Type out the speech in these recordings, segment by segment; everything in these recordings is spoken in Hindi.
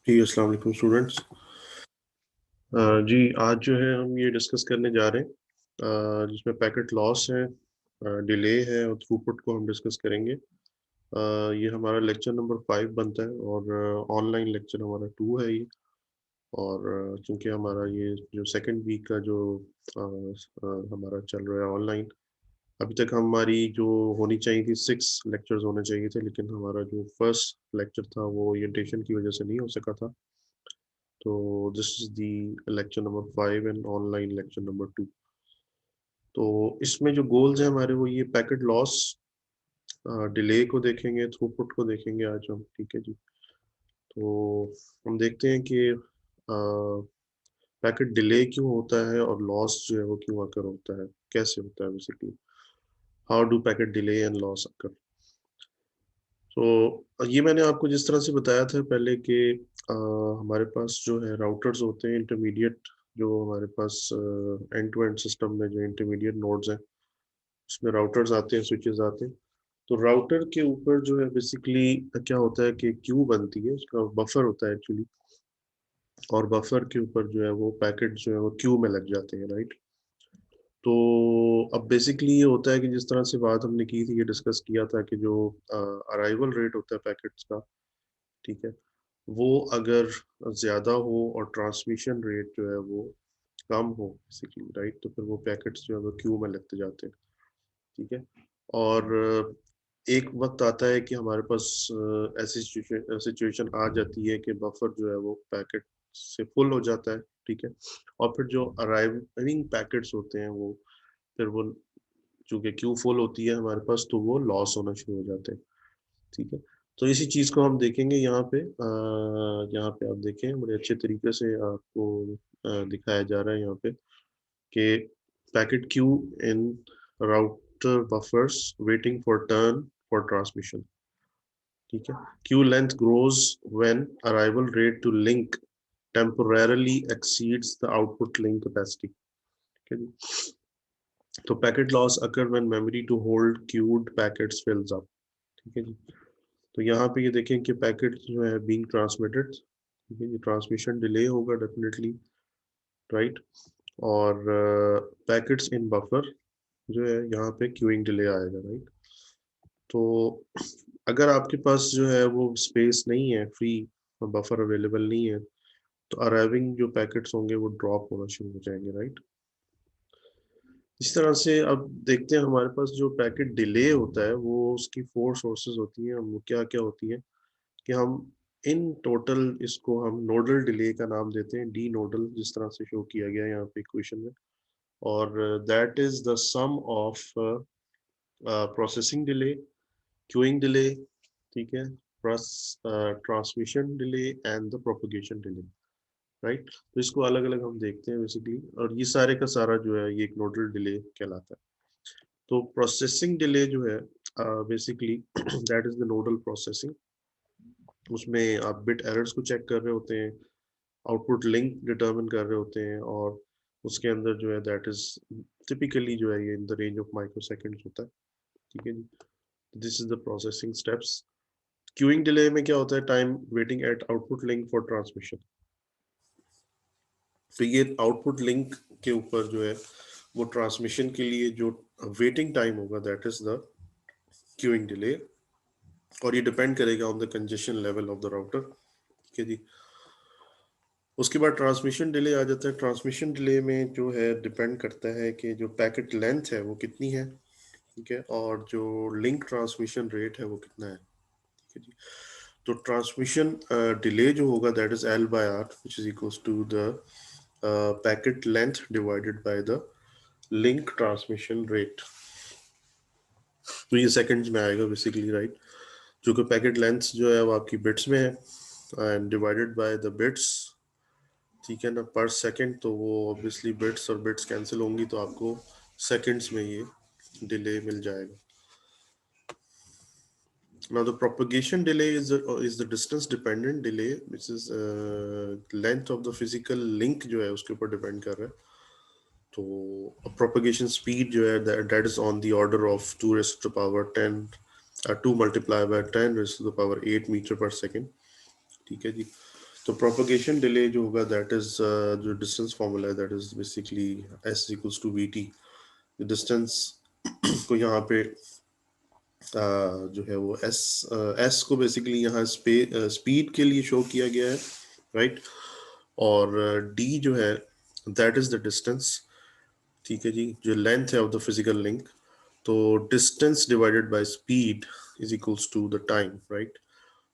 जी अस्सलाम वालेकुम स्टूडेंट्स। जी आज जो है हम ये डिस्कस करने जा रहे हैं जिसमें पैकेट लॉस है, डिले है और थ्रूपुट को हम डिस्कस करेंगे। ये हमारा लेक्चर नंबर 5 बनता है और ऑनलाइन लेक्चर हमारा 2 है ये। और चूंकि हमारा ये जो सेकंड वीक का जो हमारा चल रहा है ऑनलाइन, अभी तक हमारी जो होनी चाहिए थी 6 लेक्चर्स होने चाहिए थे, लेकिन हमारा जो फर्स्ट लेक्चर था वो ओरिएंटेशन की वजह से नहीं हो सका था। तो this is the lecture number 5 and online lecture number 2। तो इसमें जो गोल्स हैं हमारे वो ये पैकेट लॉस, डिले को देखेंगे, थ्रूपुट को देखेंगे आज हम। ठीक है जी। तो हम देखते हैं कि पैकेट डिले क्यों होता है और लॉस जो है वो क्यों आकर होता है, कैसे होता है basically. How do packet delay and loss occur. तो ये मैंने आपको जिस तरह से बताया था पहले कि हमारे पास जो है राउटर्स होते हैं इंटरमीडिएट, जो हमारे पास एंड टू एंड सिस्टम में जो इंटरमीडिएट नोड्स हैं उसमें राउटर्स आते हैं, स्विचेस आते हैं। तो राउटर के ऊपर जो है बेसिकली क्या होता है कि क्यू बनती है, उसका बफर होता है एक्चुअली। और बफर के ऊपर जो है वो पैकेट जो है वो क्यू में लग जाते हैं, राइट। तो अब बेसिकली ये होता है कि जिस तरह से बात हमने की थी, ये डिस्कस किया था कि जो अराइवल रेट होता है पैकेट्स का, ठीक है, वो अगर ज्यादा हो और ट्रांसमिशन रेट जो है वो कम हो बेसिकली, राइट, तो फिर वो पैकेट्स जो है वो क्यू में लगते जाते हैं। ठीक है। और एक वक्त आता है कि हमारे पास ऐसी सिचुएशन आ जाती है कि बफर जो है वो पैकेट से फुल हो जाता है। ठीक है। और फिर जो अराइविंग पैकेट्स होते हैं वो फिर वो चूंकि क्यू फुल होती है हमारे पास, तो वो लॉस होना शुरू हो जाते हैं। ठीक है। तो इसी चीज को हम देखेंगे यहाँ पे। यहाँ पे आप देखें बड़े अच्छे तरीके से आपको दिखाया जा रहा है यहाँ पे कि packet queue in router buffers waiting for turn for transmission. ठीक है। Queue length grows when arrival rate to link temporarily exceeds the output link capacity. ठीक है जी। तो packet loss occur when memory to hold queued packets fills up. ठीक है जी। तो यहाँ पे ये देखें कि पैकेट जो है बीइंग ट्रांसमिटेड, ठीक है, ये ट्रांसमिशन डिले होगा डेफिनेटली, राइट। और पैकेट्स इन बफर जो है यहाँ पे क्यूइंग डिले आएगा, राइट। तो अगर आपके पास जो है वो स्पेस नहीं है, फ्री बफर अवेलेबल नहीं है, तो अराइविंग जो पैकेट्स होंगे वो ड्रॉप होना शुरू हो जाएंगे, राइट। इस तरह से अब देखते हैं हमारे पास जो पैकेट डिले होता है वो उसकी 4 सोर्सेज होती हैं। वो क्या क्या होती है कि हम इन टोटल इसको हम नोडल डिले का नाम देते हैं, डी नोडल, जिस तरह से शो किया गया है यहाँ पे इक्वेशन में। और that is the sum of processing delay, queuing delay, ठीक है, plus transmission delay and the propagation delay, right. तो इसको अलग अलग हम देखते हैं बेसिकली, और ये सारे का सारा जो है ये एक नोडल डिले कहलाता है। तो प्रोसेसिंग डिले जो है basically that is the nodal processing. उसमें आप बिट एरर्स को चेक कर रहे होते हैं, आउटपुट लिंक डिटरमिन कर रहे होते हैं, और उसके अंदर जो है दैट इज टिपिकली जो है ये in the range of microseconds होता है। ठीक है जी। This is the processing steps. Queuing delay में क्या होता है, time waiting at output link for transmission. तो ये आउटपुट लिंक के ऊपर जो है वो ट्रांसमिशन के लिए जो वेटिंग टाइम होगा that is the queuing delay. और ये डिपेंड करेगा on the congestion level of the router. ठीक है जी। उसके बाद ट्रांसमिशन डिले आ जाता है। ट्रांसमिशन डिले में जो है डिपेंड करता है कि जो पैकेट लेंथ है वो कितनी है, ठीक है, और जो लिंक ट्रांसमिशन रेट है वो कितना है। ठीक है जी। तो ट्रांसमिशन डिले जो होगा that is L by R which is equals to the packet length divided by the link transmission rate. तो ये सेकंड्स में आएगा बेसिकली, राइट। जो कि पैकेट लेंथ जो है वो आपकी बिट्स में है and divided by the bits, ठीक है ना, पर सेकंड। तो वो ऑब्वियसली बिट्स और बिट्स कैंसिल होंगी तो आपको सेकंड्स में ये डिले मिल जाएगा। Now the propagation delay is the distance dependent delay which is length of the physical link जो है उसके ऊपर डिपेंड कर रहा है। तो propagation speed जो है that is on the order of 2 raised to the power 10 2 multiplied by 10 raised to the power 8 meter per second। ठीक है जी। तो प्रोपगेशन डिले जो होगा दैट इज जो डिस्टेंस फॉर्मूला है that is basically s equals to vt। Distance को यहाँ पे जो है वो s को बेसिकली यहाँ स्पीड के लिए शो किया गया है, राइट। और d जो है दैट इज द डिस्टेंस, ठीक है जी, जो लेंथ है ऑफ द फिजिकल लिंक। तो distance divided by speed is equals to the time, right.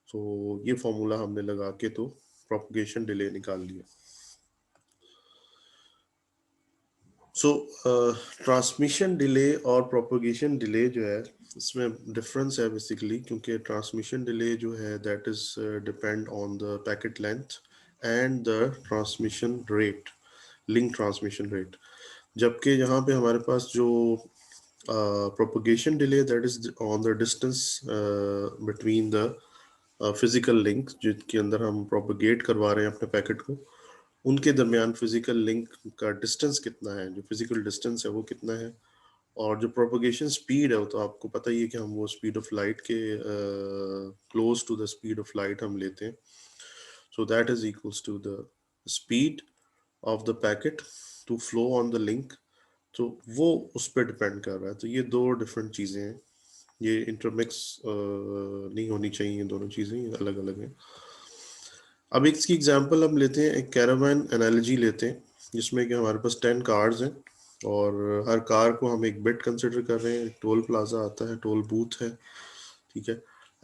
तो ये फॉर्मूला हमने लगा के तो प्रोपगेशन डिले निकाल लिया। सो ट्रांसमिशन डिले और प्रोपगेशन डिले जो है इसमें डिफरेंस है बेसिकली, क्योंकि ट्रांसमिशन डिले जो है that is depend on the packet length and the transmission rate, link transmission rate. जबकि यहाँ पे हमारे पास जो propagation delay that is on the distance between the physical link जिनके अंदर हम प्रोपगेट करवा रहे हैं अपने पैकेट को, उनके दरमियान फिजिकल लिंक का डिस्टेंस कितना है, जो फिजिकल डिस्टेंस है वो कितना है। और जो प्रोपगेशन स्पीड है वो तो आपको पता ही है कि हम वो स्पीड ऑफ लाइट के close to the speed of light हम लेते हैं। So that is equals to the speed of the packet to flow on the link. तो वो उस पर डिपेंड कर रहा है। तो ये दो डिफरेंट चीज़ें हैं, ये इंटरमिक्स नहीं होनी चाहिए, ये दोनों चीज़ें ये अलग अलग हैं। अब इसकी एग्जांपल हम लेते हैं, एक कैरावान एनालॉजी लेते हैं जिसमें कि हमारे पास 10 कार्स हैं और हर कार को हम एक बिट कंसिडर कर रहे हैं। टोल प्लाजा आता है, टोल बूथ है, ठीक है,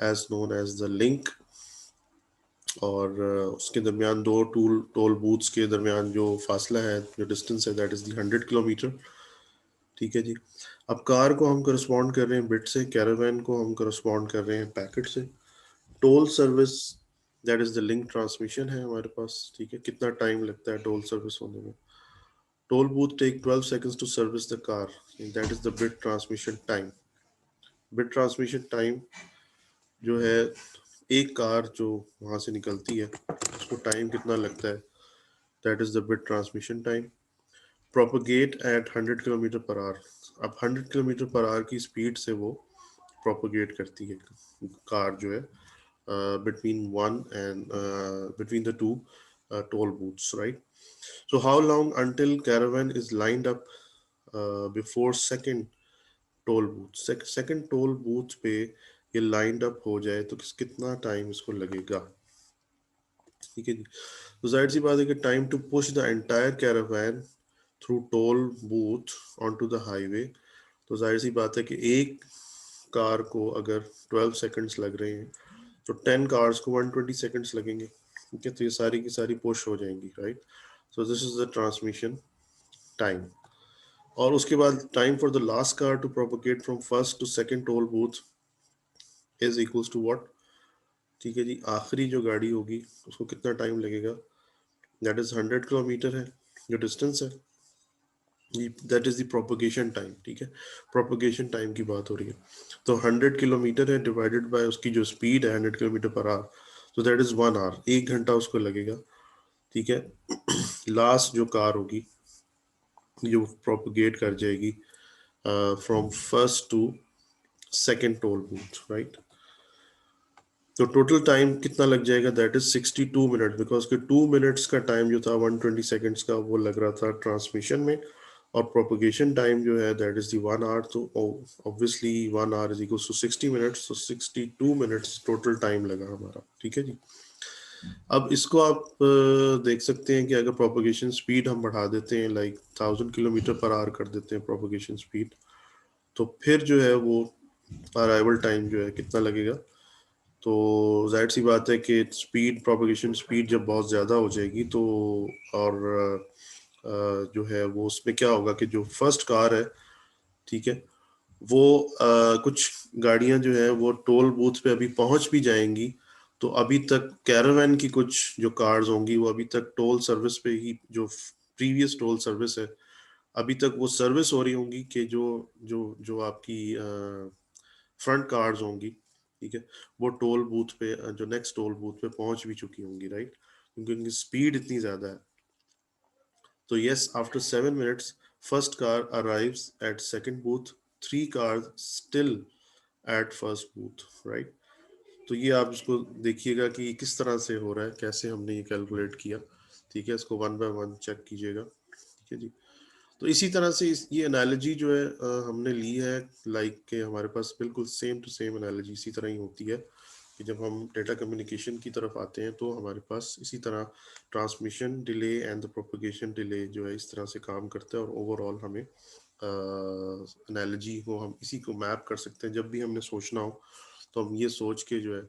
as known as the link. और उसके दरमियान दो टोल बूथ्स के दरमियान जो फासला है, जो डिस्टेंस है दैट इज द 100 किलोमीटर, ठीक है जी। अब कार को हम करस्पॉन्ड कर रहे हैं बिट से, कैरावान को हम करस्पॉन्ड कर रहे हैं पैकेट से। Toll service that is the link transmission है हमारे पास, ठीक है, कितना टाइम लगता है टोल सर्विस होने में। Toll booth take 12 seconds to service the car, that is the bit transmission time। Bit transmission time जो है, एक कार जो वहां से निकलती है उसको टाइम कितना लगता है, that is the bit transmission time. Propagate at 100 kilometre per hour. अब 100 किलोमीटर पर आवर की स्पीड से वो प्रोपोगेट करती है कार जो है between one and between the two toll booths, right? So how long until caravan is lined up before second toll booth? Second toll booth पे ये lined up हो जाए तो कितना टाइम इसको लगेगा, ठीक है जी। तो जाहिर सी बात है कि time to push the entire caravan through toll booth on to the highway, तो जाहिर सी बात है कि एक कार को अगर 12 सेकंड्स लग रहे हैं तो 10 कार्स को 120 सेकंड्स लगेंगे, ठीक है। तो ये सारी की सारी पुश हो जाएंगी, right. So this is the transmission time. और उसके बाद time for the last car to propagate from first to second toll booth is equals to what, ठीक है जी। आखिरी जो गाड़ी होगी उसको कितना टाइम लगेगा, दैट इज 100 किलोमीटर है जो डिस्टेंस है, that is the propagation time, ठीक है। प्रोपोगेशन टाइम की बात हो रही है। तो 100 किलोमीटर है डिवाइडेड बाय उसकी जो स्पीड है 100 किलोमीटर पर आवर, तो दैट इज 1 आवर, 1 घंटा उसको लगेगा, ठीक है। लास्ट जो कार होगी जो प्रोपोगेट कर जाएगी from first to second toll booth, right. तो टोटल टाइम कितना लग जाएगा, दैट इज 62 मिनट, बिकॉज के 2 मिनट्स का टाइम जो था 120 सेकंड्स का वो लग रहा था ट्रांसमिशन में, और प्रोपोगेशन टाइम जो है दैट इज दी 1 आवर। तो obviously 1 hour is equal to 60 minutes, तो 62 मिनट्स टोटल टाइम लगा हमारा, ठीक है जी। अब इसको आप देख सकते हैं कि अगर प्रोपोगेशन स्पीड हम बढ़ा देते हैं, लाइक 1000 किलोमीटर पर आवर कर देते हैं प्रोपोगेशन स्पीड, तो फिर जो है वो अराइवल टाइम जो है कितना लगेगा। तो जाहिर सी बात है कि स्पीड, प्रोपोगेशन स्पीड जब बहुत ज़्यादा हो जाएगी तो, और जो है वो उसमें क्या होगा कि जो फर्स्ट कार है, ठीक है, वो कुछ गाड़ियां जो है वो टोल बूथ पे अभी पहुंच भी जाएंगी, तो अभी तक कैरावान की कुछ जो कार्स होंगी वो अभी तक टोल सर्विस पे ही, जो प्रीवियस टोल सर्विस है अभी तक वो सर्विस हो रही होंगी, कि जो जो जो आपकी फ्रंट कार्स होंगी, ठीक है, वो टोल बूथ पे जो नेक्स्ट टोल बूथ पे पहुंच भी चुकी होंगी, राइट, क्योंकि उनकी स्पीड इतनी ज्यादा है। तो yes, after 7 minutes first car arrives eight second booth, 3 cars still at first booth, right? तो ये आप इसको देखिएगा कि किस तरह से हो रहा है, कैसे हमने ये कैलकुलेट किया। ठीक है, इसको 1 बाय 1 चेक कीजिएगा। ठीक है जी। तो इसी तरह से ये एनालॉजी जो है हमने ली है, लाइक के हमारे पास बिल्कुल सेम टू सेम एनालॉजी इसी तरह ही होती है कि जब हम डेटा कम्युनिकेशन की तरफ आते हैं तो हमारे पास इसी तरह transmission delay and the propagation delay जो है इस तरह से काम करता है, और ओवरऑल हमें एनालॉजी को हम इसी को मैप कर सकते हैं। जब भी हमने सोचना हो तो हम ये सोच के जो है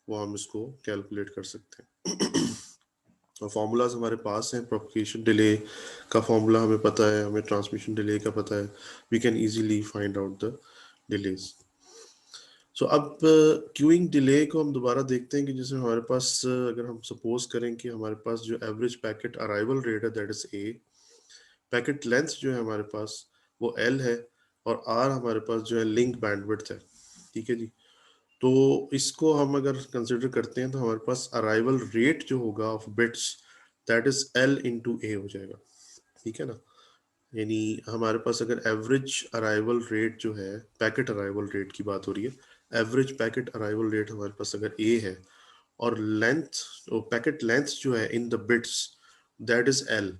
वो हम इसको कैलकुलेट कर सकते हैं। और फॉर्मूलाज हमारे पास हैं, प्रोपगेशन डिले का फॉर्मूला हमें पता है, हमें ट्रांसमिशन डिले का पता है, we can easily find out the delays. So अब क्यूइंग डिले को हम दोबारा देखते हैं कि जैसे हमारे पास अगर हम सपोज करें कि हमारे पास जो एवरेज पैकेट अराइवल रेट है that is a, packet length जो है हमारे पास वो एल है, और आर हमारे पास जो है लिंक बैंडविड्थ है। ठीक है जी। तो इसको हम अगर कंसिडर करते हैं तो हमारे पास अराइवल रेट जो होगा of bits that is L into A हो जाएगा। ठीक है ना, यानी हमारे पास अगर एवरेज अराइवल रेट जो है, पैकेट अराइवल रेट की बात हो रही है, एवरेज पैकेट अराइवल रेट हमारे पास अगर ए है, और लेंथ, पैकेट लेंथ जो है in the bits that is L,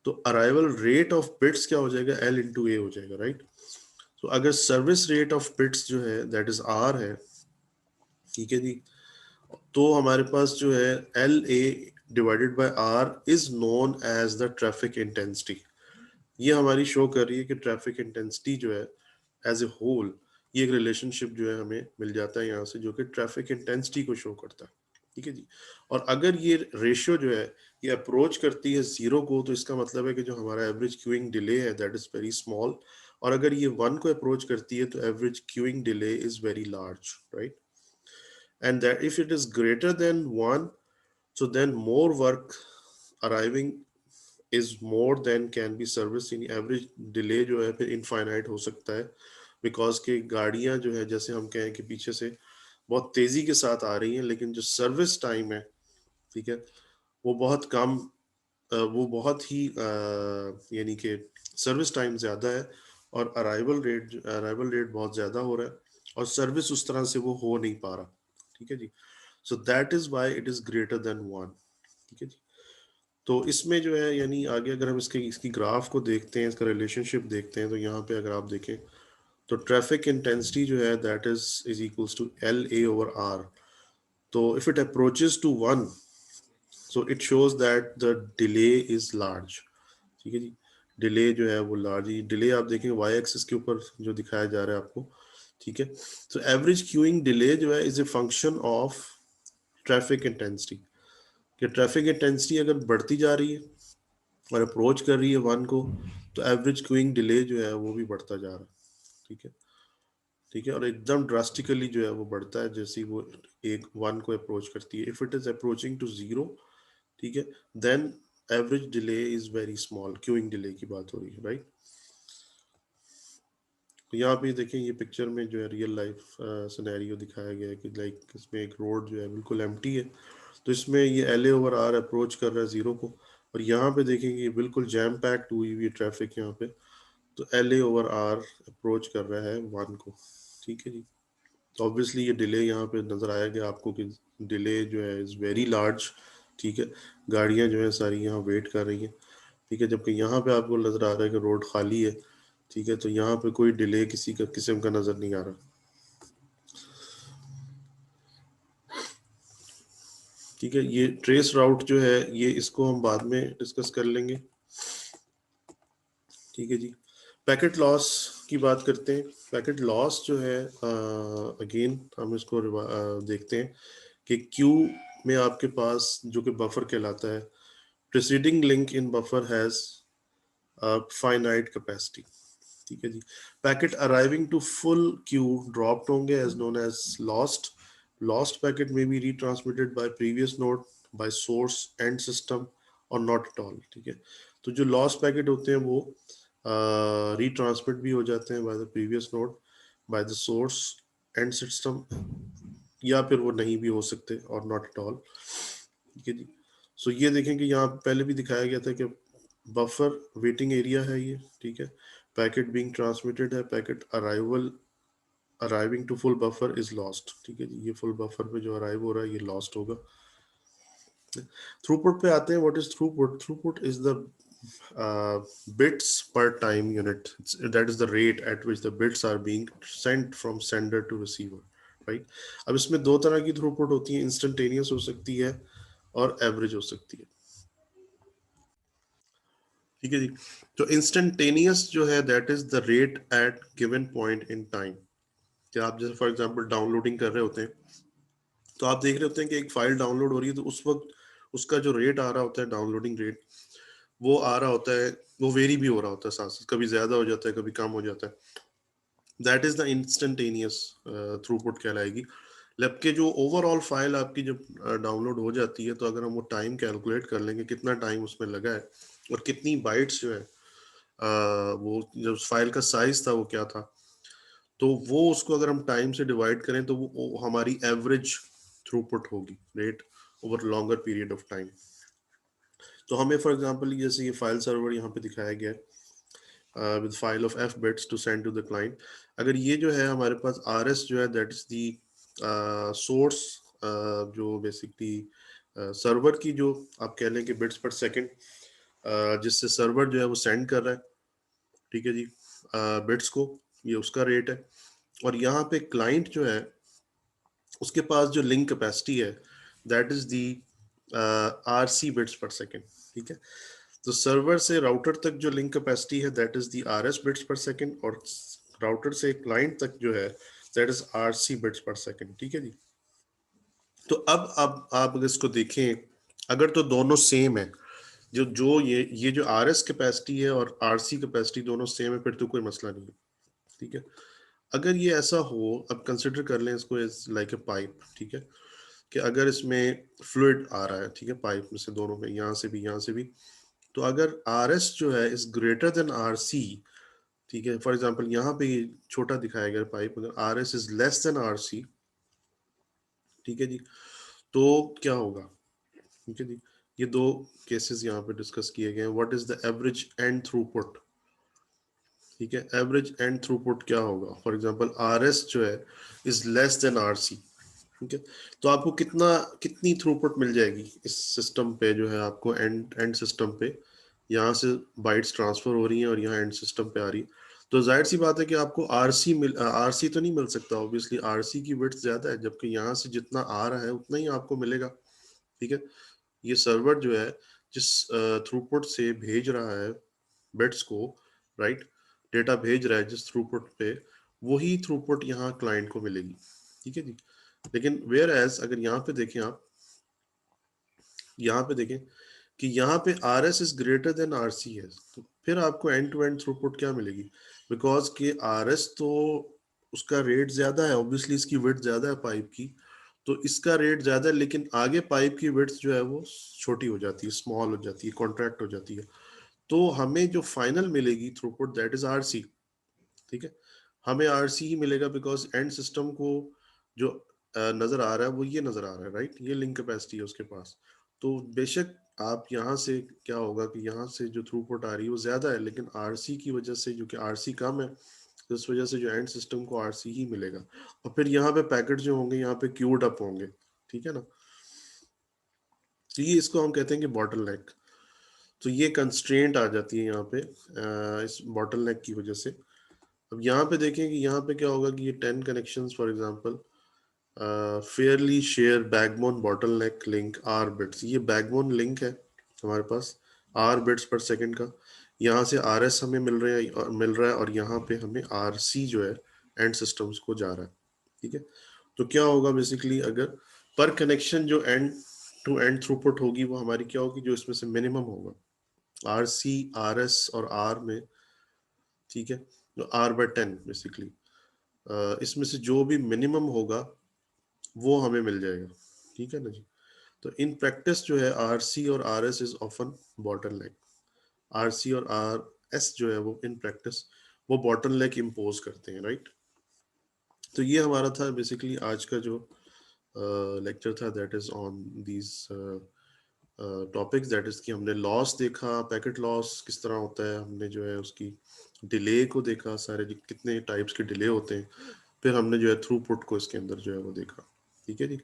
तो अराइवल रेट ऑफ बिट्स क्या हो जाएगा, एल इंटू ए हो जाएगा, राइट। तो अगर सर्विस रेट ऑफ बिट्स जो है दैट इज आर है, ठीक है जी, तो हमारे पास जो है L a divided by R is known as the traffic intensity. ये हमारी शो कर रही है कि ट्रैफिक इंटेंसिटी जो है एज ए होल, ये एक रिलेशनशिप जो है हमें मिल जाता है यहाँ से, जो कि ट्रैफिक इंटेंसिटी को शो करता है। ठीक है जी। और अगर ये रेशियो जो है ये अप्रोच करती है जीरो को, तो इसका मतलब है कि जो हमारा एवरेज क्यूइंग डिले है दैट इज वेरी स्मॉल, और अगर ये 1 को अप्रोच करती है तो average queuing delay is very large, right. And that if it is greater than 1, so then more work arriving is more than can be serviced in average delay जो है फिर इनफाइनाइट हो सकता है, बिकॉज के गाड़ियां जो है जैसे हम कहें कि पीछे से बहुत तेजी के साथ आ रही हैं, लेकिन जो सर्विस टाइम है, ठीक है, वो बहुत कम, वो बहुत ही यानी कि सर्विस टाइम ज़्यादा है, और अराइवल रेट बहुत ज़्यादा हो रहा है, और सर्विस उस तरह से वो हो नहीं पा रहा। ठीक है जी। So that is why it is greater than 1। ठीक है जी। तो इसमें जो है यानी आगे अगर हम इसकी ग्राफ को देखते हैं, इसका रिलेशनशिप देखते हैं, तो यहाँ पे अगर आप देखें तो ट्रैफिक इंटेंसिटी जो है that is equals to L A over R. तो if it approaches to 1, so it shows that the delay is large. ठीक है जी। डिले जो है वो लार्ज, डिले आप देखेंगे वाई एक्सिस के ऊपर जो दिखाया जा रहा है आपको। ठीक है। तो एवरेज क्यूइंग डिले जो है is a function of traffic intensity, कि ट्रैफिक इंटेंसिटी अगर बढ़ती जा रही है और अप्रोच कर रही है 1 को, तो एवरेज क्यूइंग डिले जो है वो भी बढ़ता जा रहा है। ठीक है। ठीक है, और एकदम ड्रास्टिकली जो है वो बढ़ता है जैसे ही वो एक 1 को अप्रोच करती है। If it is approaching to 0, ठीक है, then average delay is very small, queuing delay की बात हो रही है, राइट। तो यहाँ पे देखें ये पिक्चर में जो है रियल लाइफ सिनेरियो दिखाया गया है कि लाइक इसमें एक रोड जो है बिल्कुल एम्प्टी है, तो इसमें ये एल ए ओवर आर अप्रोच कर रहा है 0 को, और यहाँ पे देखेंगे बिल्कुल जैम पैक्ड हुई हुई ट्रैफिक यहाँ पे, तो एल ए ओवर आर अप्रोच कर रहा है 1 को। ठीक है जी। तो ऑब्वियसली ये डिले यहाँ पे नज़र आएगा आपको कि डिले जो है इज़ वेरी लार्ज। ठीक है, गाड़ियाँ जो है सारी यहाँ वेट कर रही हैं। ठीक है, जबकि यहाँ पे आपको नज़र आ रहा है कि रोड खाली है। ठीक है, तो यहाँ पे कोई डिले किसी का किस्म का नज़र नहीं आ रहा। ठीक है, ये ट्रेस राउट जो है ये इसको हम बाद में डिस्कस कर लेंगे। ठीक है जी। पैकेट लॉस की बात करते हैं। पैकेट लॉस जो है अगेन हम इसको देखते हैं कि क्यू में आपके पास जो कि बफर कहलाता है, preceding link in buffer has finite capacity. ठीक है जी। Packet arriving to full queue dropped होंगे as known as lost. Lost packet में be retransmitted by previous node by source end system or not at all. ठीक है, तो जो लॉस्ट पैकेट होते हैं वो रीट्रांसमिट भी हो जाते हैं by the previous node, by the source end system, या फिर वो नहीं भी हो सकते और नॉट एट ऑल। ठीक है जी। सो ये देखें कि यहाँ पहले भी दिखाया गया था कि बफर वेटिंग एरिया है ये। ठीक है, पैकेट बीइंग ट्रांसमिटेड है, packet arrival arriving to full buffer is lost, ठीक है जी, ये फुल बफर पे जो अराइव हो रहा है ये लॉस्ट होगा। थ्रूपुट पे आते हैं। What is throughput? Throughput is the bits per time unit. That is the rate at which the bits are being sent from sender to receiver, right? अब इसमें दो तरह की थ्रूपुट होती है, इंस्टेंटेनियस हो सकती है और एवरेज हो सकती है, ठीक है जी। तो इंस्टेंटेनियस जो है that is the rate at given point in time. कि आप जैसे फॉर एग्जांपल डाउनलोडिंग कर रहे होते हैं, तो आप देख रहे होते हैं कि एक फाइल डाउनलोड हो रही है, तो उस वक्त उसका जो रेट आ रहा होता है, डाउनलोडिंग रेट, वो आ रहा होता है, वो वेरी भी हो रहा होता है साथ साथ, कभी ज्यादा हो जाता है कभी कम हो जाता है। That is the instantaneous throughput कहलाएगी। जबकि जो ओवरऑल फाइल आपकी जब डाउनलोड हो जाती है, तो अगर हम वो टाइम कैलकुलेट कर लेंगे कितना टाइम उसमें लगा है और कितनी बाइट्स जो है वो जब फाइल का साइज था वो क्या था, तो वो उसको अगर हम टाइम से डिवाइड करें तो वो हमारी एवरेज थ्रूपुट होगी, rate over longer period of time. तो हमें फॉर एग्जांपल जैसे ये फाइल सर्वर यहाँ पे दिखाया गया है with file of F bits to send to the client. अगर ये जो है हमारे पास आर एस जो है दैट इज दी सोर्स, जो बेसिकली सर्वर की जो आप कह लें कि बिट्स पर सेकेंड जिससे सर्वर जो है वो सेंड कर रहा है, ठीक है जी, बिट्स को, ये उसका रेट है। और यहाँ पे क्लाइंट जो है उसके पास जो लिंक कैपेसिटी है that is the R c bits per second, ठीक है। तो सर्वर से राउटर तक जो लिंक कैपेसिटी है that is the R s bits per second, और राउटर से क्लाइंट तक जो है that is R c bits per second, ठीक है जी। तो अब आप अगर इसको देखें, अगर तो दोनों सेम है, जो जो ये जो आर एस कैपेसिटी है और आर सी कैपेसिटी दोनों सेम है, फिर तो कोई मसला नहीं है, ठीक है। अगर ये ऐसा हो, अब कंसिडर कर लें इसको एज लाइक ए पाइप, ठीक है, कि अगर इसमें फ्लूइड आ रहा है, ठीक है, पाइप में से दोनों में, यहाँ से भी यहाँ से भी, तो अगर आर एस जो है is greater than R c, ठीक है, फॉर एग्जाम्पल यहाँ पे छोटा दिखाया गया पाइप, अगर R s is less than R c, ठीक है जी, तो क्या होगा, ठीक है जी। ये दो केसेस यहाँ पे डिस्कस किए गए हैं। What is the average and throughput, ठीक है, एवरेज एंड थ्रूपुट क्या होगा? फॉर एग्जांपल आर एस जो है is less than R c, ठीक है, तो आपको कितनी थ्रूपुट मिल जाएगी इस सिस्टम पे जो है, आपको एंड एंड सिस्टम पे यहाँ से बाइट्स ट्रांसफर हो रही हैं और यहाँ एंड सिस्टम पे आ रही है, तो जाहिर सी बात है कि आपको आरसी तो नहीं मिल सकता, ऑब्वियसली आरसी की विड्थ ज्यादा है, जबकि यहाँ से जितना आ रहा है उतना ही आपको मिलेगा, ठीक है। ये सर्वर जो है जिस थ्रूपुट से भेज रहा है बिट्स को, राइट, डेटा भेज रहा है जिस थ्रूपुट पे, वही थ्रूपुट यहाँ क्लाइंट को मिलेगी, ठीक है जी। लेकिन वेयर एज अगर यहाँ पे देखें आप, यहाँ पे देखें कि यहाँ पे R s is greater than R c है, तो फिर आपको एंड टू एंड थ्रूपुट क्या मिलेगी? बिकॉज कि आर एस तो उसका रेट ज्यादा है, ऑब्वियसली इसकी विड्थ ज्यादा है पाइप की, तो इसका रेट ज्यादा है, लेकिन आगे पाइप की विड्थ जो है वो छोटी हो जाती है, स्मॉल हो जाती है, कॉन्ट्रैक्ट हो जाती है, तो हमें जो फाइनल मिलेगी throughput that is R c, ठीक है। हमें आर सी ही मिलेगा बिकॉज एंड सिस्टम को जो नजर आ रहा है वो ये नजर आ रहा है, राइट, ये लिंक कैपेसिटी है उसके पास। तो बेशक आप यहाँ से क्या होगा कि यहाँ से जो थ्रूपुट आ रही है वो ज्यादा है, लेकिन आरसी की वजह से, जो कि आरसी कम है, तो इस वजह से जो एंड सिस्टम को आरसी ही मिलेगा, और फिर यहाँ पे पैकेट जो होंगे यहाँ पे क्यूड अप होंगे, ठीक है ना। तो ये इसको हम कहते हैं कि बॉटल नेक। तो ये कंस्ट्रेंट आ जाती है यहाँ पे इस बॉटल नेक की वजह से। अब यहाँ पे देखें कि यहाँ पे क्या होगा कि ये 10 connections for example fairly share backbone bottleneck link R bits, ये बैकबोन लिंक है हमारे पास आर बिट्स पर सेकंड का, यहाँ से आर एस हमें मिल रहा है और यहाँ पे हमें आर सी जो है एंड सिस्टम्स को जा रहा है, ठीक है। तो क्या होगा बेसिकली, अगर पर कनेक्शन जो एंड टू एंड थ्रूपुट होगी वो हमारी क्या होगी, जो इसमें से मिनिमम होगा आर सी आर एस और आर में, ठीक है, जो आर बाय 10 बेसिकली, इसमें से जो भी मिनिमम होगा वो हमें मिल जाएगा, ठीक है ना जी। तो इन प्रैक्टिस जो है आर सी और R s is often bottleneck, R c और आर एस जो है वो इन प्रैक्टिस वो बॉटल नेक इम्पोज करते हैं, राइट। तो ये हमारा था बेसिकली आज का जो लेक्चर था, that is on these topics, that is कि हमने लॉस देखा, पैकेट लॉस किस तरह होता है, हमने जो है उसकी डिले को देखा, सारे कितने टाइप्स के डिले होते हैं, फिर हमने जो है थ्रूपुट को इसके अंदर जो है वो देखा। ठीक है जी।